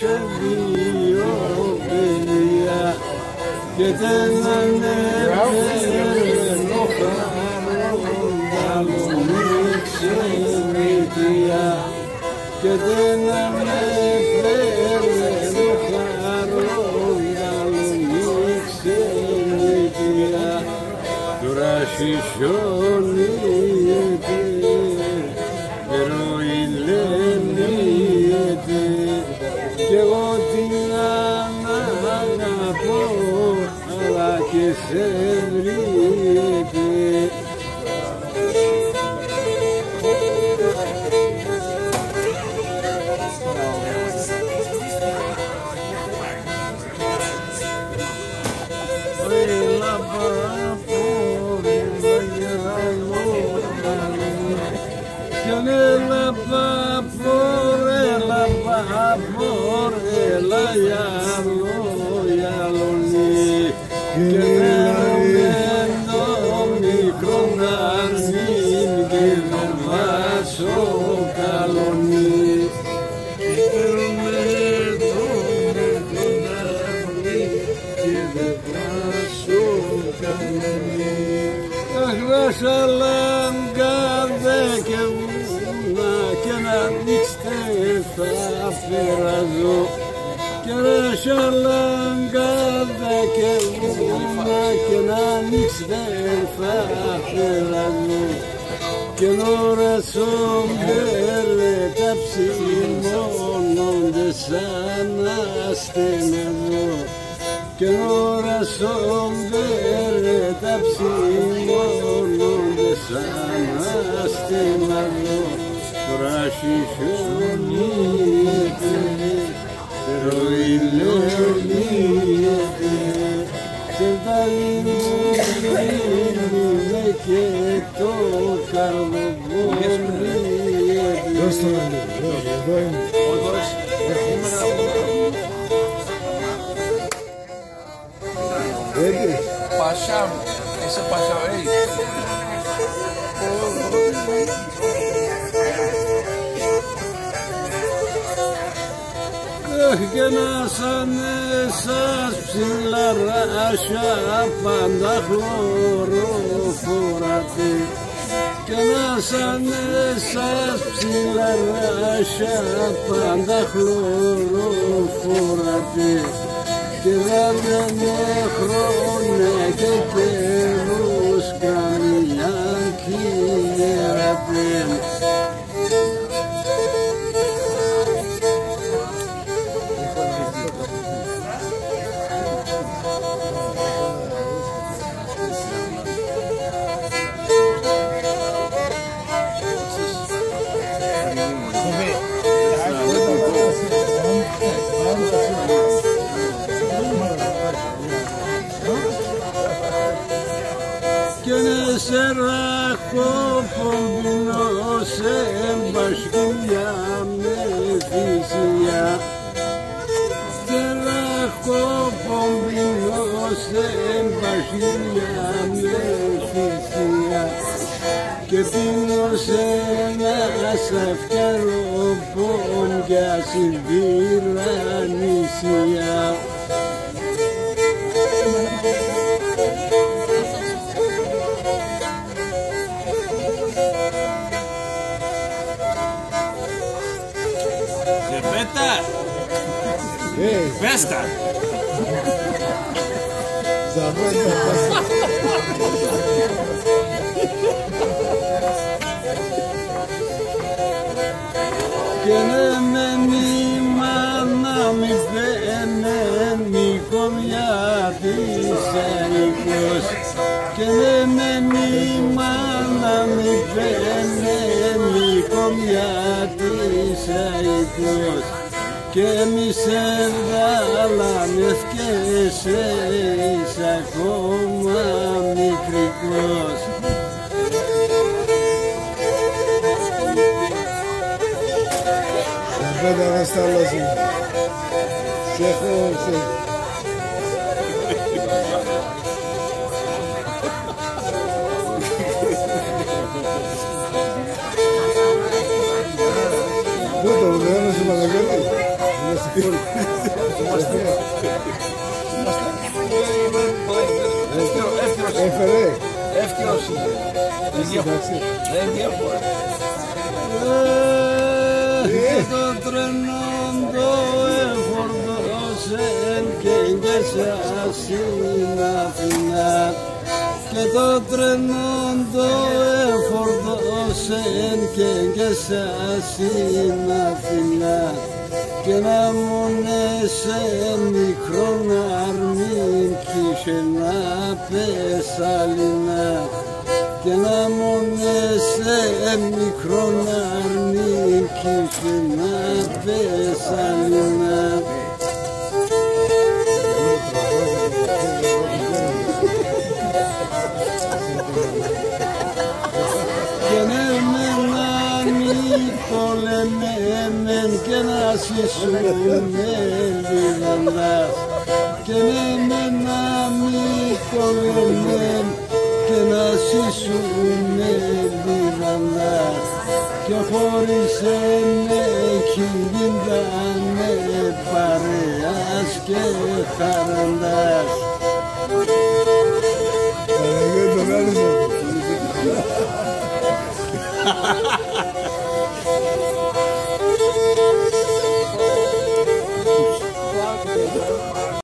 شبيوبيا كتنمي Salam gardek evuna kenan istefafirazu Kera salam gardek evuna kenan istefafirazu Kenora sombere tapsimon de sana stemezu Kenora sombere tapsimon sana stemalo Rashi shonite pero ilonite Sevdalim ne que tocarlo Paşam, ese paşam, ey. Gena sana saçlar aşağı pandakları fırlatı Gena sana saçlar aşağı pandakları fırlatı Gena nehrone keterus kamiyan kineratın Gene serraho pombino sem başkıya mefisiya Serraho pombino sem başkıya mefisiya Kepino sem asafkaro pom gasir viranisiya Festa! Kenemeni manami beneni komyati seikos Kenemeni manami beneni komyati seikos Και μη σε βάλαμε και είσαι ακόμα μικρικός Βέβαια δεν στάλασε Σε έχω Πού το λέω, είναι στο Μαγαγιώτη. Εύκαιρος είναι. Δεν διαφορά. Και το τρένο το εφορτώσεν και έγκαισε στην Αθήνα. Και το τρένο το εφορτώσεν και έγκαισε στην Αθήνα. Και να μονέσαι μικρόν αρμήν κι να πεσαλίνα. Και να μονέσαι μικρόν αρμήν κι να πεσαλίνα. Και ναι μεν πολεμέμεν και να συσούμε λίγοντας. Και ναι μεν πολεμέμεν και να συσούμε λίγοντας. Και χωρίσαμε χιλιντάνε παρέας και χαραντάς. Παναγιώτη τον άρεσε.